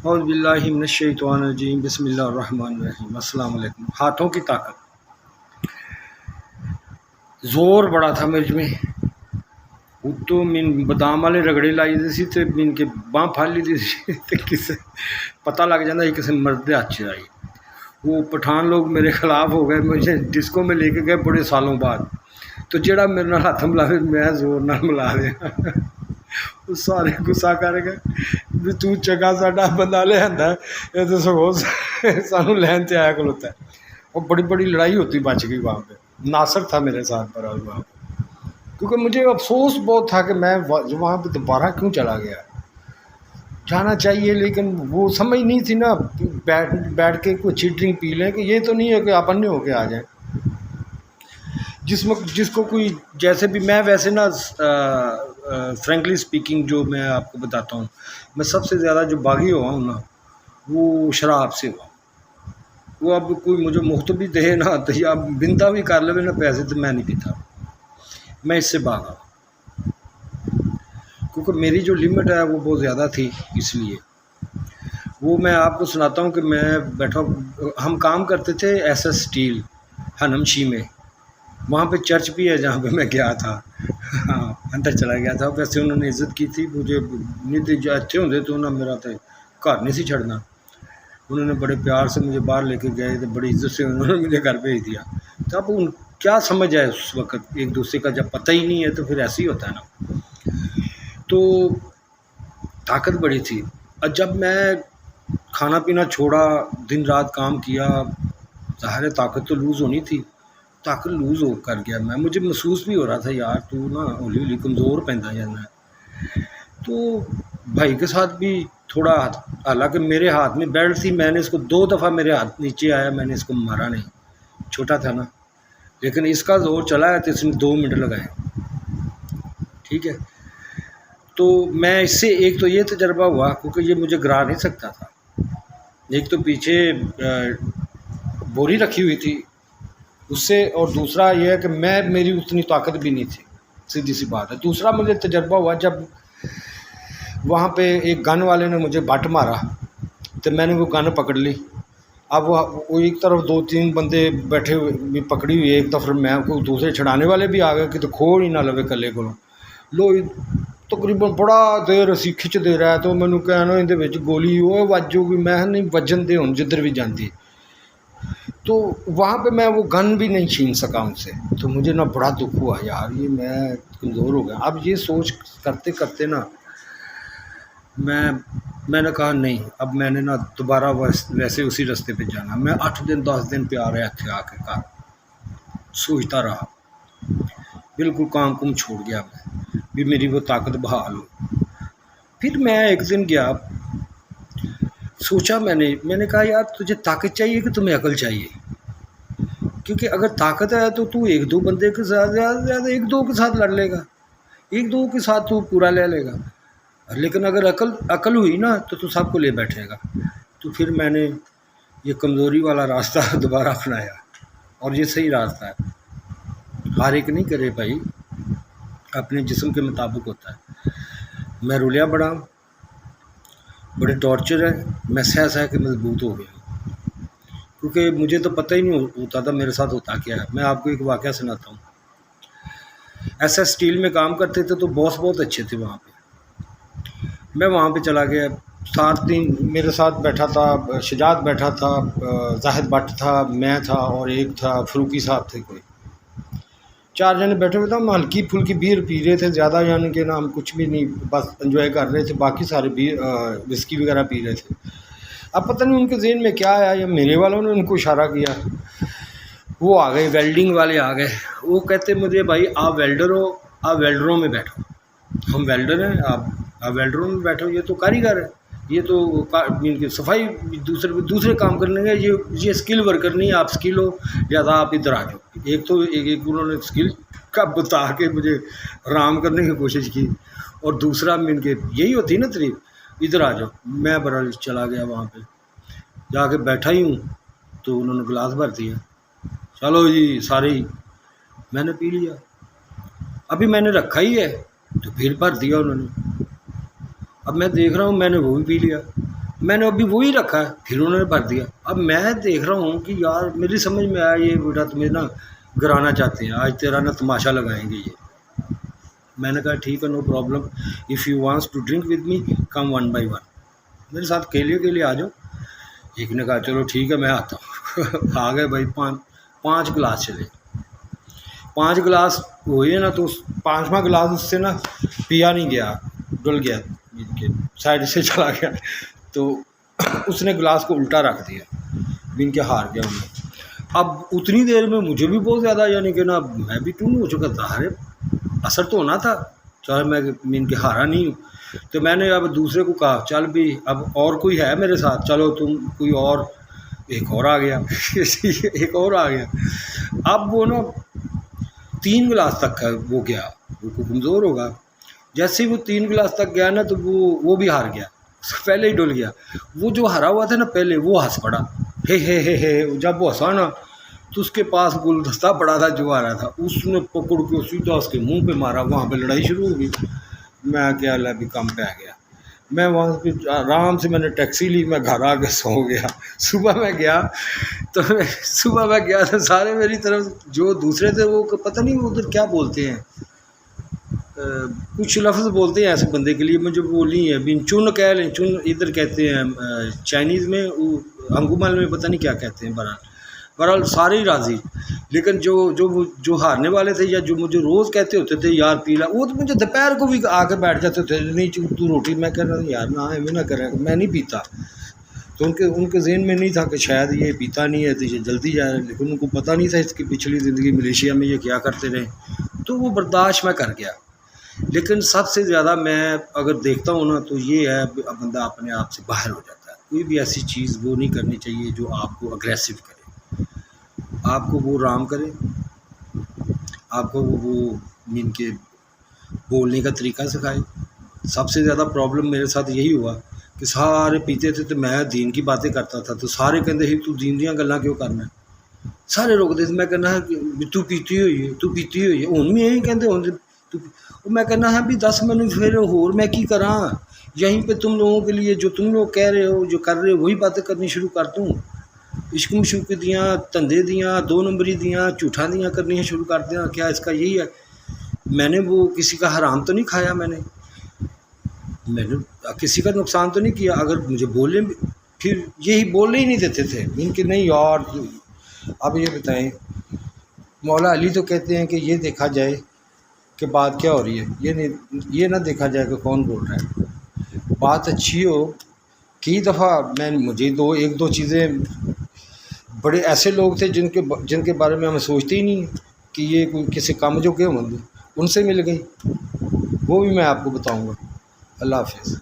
اعوذ باللہ من الشیطان الرجیم بسم اللہ الرحمن الرحیم۔ السلام علیکم۔ ہاتھوں کی طاقت، زور بڑا تھا میرے میں، تو من بادام والے رگڑے لائی دی سی تے من کے باں پھاڑ لی دی سی تے کسے پتہ لگ جاتا ہے کسی مرد ہاتھ آئی۔ وہ پٹھان لوگ میرے خلاف ہو گئے، مجھے ڈسکو میں لے کے گئے بڑے سالوں بعد، تو جڑا میرے نال ہاتھ ملاوے میں زور نال ملا دیا۔ وہ سارے غصہ کر گئے بھی تو چنگا ساڈا بندہ لے آندا ہے، یہ تو سگوں سانو لین تے آیا کھلوتا ہے۔ اور بڑی بڑی لڑائی ہوتی بچ گئی وہاں پہ۔ ناصر تھا میرے ساتھ پر وہاں پہ، کیونکہ مجھے افسوس بہت تھا کہ میں وہاں پہ دوبارہ کیوں چلا گیا۔ جانا چاہیے لیکن وہ سمجھ نہیں تھی نا، بیٹھ کے کوئی اچھی ڈرنک پی لیں، کہ یہ تو نہیں ہے کہ آپ اننے ہو کے آ جائیں۔ جس کو کوئی جیسے بھی، میں ویسے نا فرینکلی اسپیکنگ جو میں آپ کو بتاتا ہوں، میں سب سے زیادہ جو باغی ہوا ہوں نا وہ شراب سے ہوا۔ وہ اب کوئی مجھے مفت بھی دے نا تو یا بنتا بھی کر لے نا پیسے، تو میں نہیں پیتا، میں اس سے بھاگا، کیونکہ میری جو لمٹ ہے وہ بہت زیادہ تھی۔ اس لیے وہ میں آپ کو سناتا ہوں کہ میں بیٹھا، ہم کام کرتے تھے ایس ایس اسٹیل ہنمشی میں، وہاں پہ چرچ بھی ہے جہاں پہ میں گیا تھا، ہاں اندر چلا گیا تھا۔ ویسے انہوں نے عزت کی تھی مجھے، نہیں تو جو اچھے ہوتے تو انہوں نے میرا تو گھر نہیں سی چھڑنا، انہوں نے بڑے پیار سے مجھے باہر لے کے گئے، تو بڑی عزت سے انہوں نے مجھے گھر بھیج دیا۔ تو اب ان کیا سمجھ آئے اس وقت، ایک دوسرے کا جب پتہ ہی نہیں ہے تو پھر ایسے ہی ہوتا ہے نا۔ تو طاقت بڑی تھی، اور جب میں کھانا پینا چھوڑا، دن رات کام کیا، ظاہر ہے طاقت تو لوز ہونی تھی، طاقت لوز ہو کر گیا میں، مجھے محسوس بھی ہو رہا تھا یار تو نا ہولی ہولی کمزور پیندا جانا ہے۔ تو بھائی کے ساتھ بھی تھوڑا، حالانکہ میرے ہاتھ میں بیلٹ تھی، میں نے اس کو 2 دفعہ میرے ہاتھ نیچے آیا، میں نے اس کو مارا نہیں، چھوٹا تھا نا، لیکن اس کا زور چلا ہے تو اس نے 2 منٹ لگائے، ٹھیک ہے۔ تو میں اس سے ایک تو یہ تجربہ ہوا، کیونکہ یہ مجھے گرا نہیں سکتا تھا، ایک تو پیچھے بوری رکھی ہوئی تھی اس سے، اور دوسرا یہ ہے کہ میری اتنی طاقت بھی نہیں تھی، سیدھی سی بات ہے۔ دوسرا مجھے تجربہ ہوا جب وہاں پہ ایک گن والے نے مجھے بٹ مارا، تو میں نے وہ گن پکڑ لی۔ اب وہ ایک طرف 2-3 بندے بیٹھے ہوئے پکڑی ہوئی، ایک طرف میں کو، دوسرے چھڑانے والے بھی آ گئے کہ تو کھوڑ ہی نہ لوے کلے کو لو، تقریباً بڑا دیر اسی کھچ دے رہا ہے، تو مینوں کہنا یہ گولی وہ وج گئی، میں نہیں وجن دے ہوں جدھر بھی جاندی۔ تو وہاں پہ میں وہ گن بھی نہیں چھین سکا ان سے، تو مجھے نا بڑا دکھ ہوا یار، یہ میں کمزور ہو گیا۔ اب یہ سوچ کرتے کرتے نا میں نے کہا نہیں، اب میں نے نا دوبارہ ویسے اسی راستے پہ جانا۔ میں 8 دن 10 دن پہ آ رہا تھے، آ کے گھر سوچتا رہا، بالکل کام کم چھوڑ گیا میں بھی میری وہ طاقت بحال ہو۔ پھر میں ایک دن گیا، سوچا میں نے کہا یار تجھے طاقت چاہیے کہ تمہیں عقل چاہیے، کیونکہ اگر طاقت ہے تو 1-2 بندے کے ساتھ، زیادہ سے زیادہ 1-2 کے ساتھ لڑ لے گا، 1-2 کے ساتھ تو پورا لے لے گا، لیکن اگر عقل ہوئی نا تو سب کو لے بیٹھے گا۔ تو پھر میں نے یہ کمزوری والا راستہ دوبارہ اپنایا، اور یہ صحیح راستہ ہے۔ ہر ایک نہیں کرے بھائی، اپنے جسم کے مطابق ہوتا ہے۔ میں رولیا بڑے ٹارچر ہے، میں سہ کے مضبوط ہو گیا، کیونکہ مجھے تو پتہ ہی نہیں ہوتا تھا میرے ساتھ ہوتا کیا ہے۔ میں آپ کو ایک واقعہ سناتا ہوں۔ ایس ایس اسٹیل میں کام کرتے تھے تو باس بہت اچھے تھے وہاں پہ، میں وہاں پہ چلا گیا، 7 میرے ساتھ بیٹھا تھا، شجاعت بیٹھا تھا، زاہد بٹ تھا، میں تھا، اور ایک تھا فروکی صاحب تھے، کوئی 4 جنے بیٹھے ہوئے تھے۔ ہم ہلکی پھلکی بیئر پی رہے تھے، زیادہ یعنی کہ نا ہم کچھ بھی نہیں، بس انجوائے کر رہے تھے، باقی سارے وسکی وغیرہ پی رہے تھے۔ اب پتہ نہیں ان کے ذہن میں کیا آیا، یا میرے والوں نے ان کو اشارہ کیا، وہ آ گئے، ویلڈنگ والے آ گئے، وہ کہتے مجھے بھائی آپ ویلڈر ہو، آپ ویلڈروں میں بیٹھو، ہم ویلڈر ہیں، آپ ویلڈروں میں بیٹھو، یہ تو کاریگر ہے، یہ تو صفائی دوسرے کام کرنے گے، یہ اسکل ورکر نہیں، آپ اسکل ہو، لہٰذا آپ ادھر آ جاؤ۔ ایک تو ایک انہوں نے اسکل کا بتا کے مجھے حرام کرنے کی کوشش کی، اور دوسرا ان کے یہی ہوتی نا تعریف، ادھر آ جاؤ۔ میں بڑا چلا گیا، وہاں پہ جا کے بیٹھا ہی ہوں تو انہوں نے گلاس بھر دیا، چلو جی سارے ہی، میں نے پی لیا، ابھی میں نے رکھا ہی ہے تو پھر بھر دیا انہوں نے۔ اب میں دیکھ رہا ہوں میں نے وہ بھی پی لیا، میں نے ابھی وہی رکھا ہے، پھر انہوں نے بھر دیا۔ اب میں دیکھ رہا ہوں کہ یار میری سمجھ میں آیا یہ بیٹا تمہیں نا گرانا چاہتے ہیں، آج تیرا نا تماشا لگائیں گے یہ۔ میں نے کہا ٹھیک ہے، no problem, if you wants to drink with me come one by one, میرے ساتھ کے لیے آ جاؤ۔ ایک نے کہا چلو ٹھیک ہے میں آتا ہوں۔ آ گئے بھائی، پانچ گلاس چلے، 5 گلاس ہوئے نا، تو 5واں گلاس اس سے نا پیا نہیں گیا، ڈل گیا، سائڈ سے چلا گیا، تو اس نے گلاس کو الٹا رکھ دیا، بن کے ہار گیا انہیں۔ اب اتنی دیر میں مجھے بھی بہت زیادہ یعنی کہ نا میں بھی ٹون ہو چکا تھا، ارے اثر تو ہونا تھا، چاہے میں ان کے ہارا نہیں ہوں۔ تو میں نے اب دوسرے کو کہا چل بھی اب اور کوئی ہے میرے ساتھ، چلو تم کوئی اور، ایک اور آ گیا ایک اور آ گیا۔ اب وہ نا 3 گلاس تک کا وہ گیا، وہ کمزور ہوگا، جیسے ہی وہ 3 گلاس تک گیا نا تو وہ بھی ہار گیا، پہلے ہی ڈل گیا۔ وہ جو ہرا ہوا تھا نا پہلے، وہ ہنس پڑا، ہے جب وہ ہنسا نا تو اس کے پاس گلدستہ پڑا تھا جو آ رہا تھا، اس نے پکڑ کے سیدھا اس کے منہ پہ مارا، وہاں پہ لڑائی شروع ہو گئی۔ میں کیا اللہ بھی کم پہ آ گیا، میں وہاں پہ آرام سے میں نے ٹیکسی لی، میں گھر آ کے سو گیا۔ صبح میں گیا تو سارے میری طرف جو دوسرے تھے وہ پتہ نہیں وہ ادھر کیا بولتے ہیں، کچھ لفظ بولتے ہیں ایسے بندے کے لیے، مجھے وہ نہیں ہے، بن چن کہہ لیں، چن ادھر کہتے ہیں چائنیز میں، ہنگومال میں پتہ نہیں کیا کہتے ہیں۔ بہرحال سارے ہی راضی، لیکن جو ہارنے والے تھے یا جو مجھے روز کہتے ہوتے تھے یار پیلا، وہ تو مجھے دوپہر کو بھی آ کے بیٹھ جاتے تھے، نہیں تو روٹی، میں کہہ رہا تھا یار نہ ایویں نہ کریں، میں نہیں پیتا۔ تو ان کے ذہن میں نہیں تھا کہ شاید یہ پیتا نہیں ہے تو یہ جلدی جائے، لیکن ان کو پتہ نہیں تھا اس کی پچھلی زندگی ملیشیا میں یہ کیا کرتے رہے، تو وہ برداشت میں کر گیا۔ لیکن سب سے زیادہ میں اگر دیکھتا ہوں نا تو یہ ہے بندہ اپنے آپ سے باہر ہو جاتا ہے، کوئی بھی ایسی چیز وہ نہیں کرنی چاہیے جو آپ کو اگریسو کرے، آپ کو وہ رام کرے، آپ کو وہ ان کے بولنے کا طریقہ سکھائے۔ سب سے زیادہ پرابلم میرے ساتھ یہی ہوا کہ سارے پیتے تھے تو میں دین کی باتیں کرتا تھا، تو سارے کہتے ہیں تو دین دیاں گلاں کیوں کرنا ہے، سارے روکتے تھے۔ میں کہنا ہے کہ تو پیتی ہوئی ہے، تو پیتی ہوئی ہے، ہن بھی یہی کہتے ہوں، میں کہنا ہے بھی 10 منٹ پھر ہور میں کی کراں، یہیں پہ تم لوگوں کے لیے جو تم لوگ کہہ رہے ہو، جو کر رہے ہو، وہی باتیں کرنی شروع کر دوں، عشق مشوق دیاں، دھندے دیاں، 2 نمبری دیاں، جھوٹاں دیاں کرنی شروع کر دیاں، کیا اس کا یہی ہے؟ میں نے وہ کسی کا حرام تو نہیں کھایا، میں نے کسی کا نقصان تو نہیں کیا، اگر مجھے بولیں پھر یہی بولنے ہی نہیں دیتے تھے ان کے، نہیں یار۔ اب یہ بتائیں، مولا علی تو کہتے ہیں کہ یہ دیکھا جائے کہ بات کیا ہو رہی ہے، یہ نہ دیکھا جائے کہ کون بول رہا ہے، بات اچھی ہو۔ کئی دفعہ مجھے ایک دو چیزیں، بڑے ایسے لوگ تھے جن کے بارے میں ہمیں سوچتے ہی نہیں کہ یہ کوئی کسی کام جو کیوں ہوں، ان سے مل گئی، وہ بھی میں آپ کو بتاؤں گا۔ اللہ حافظ۔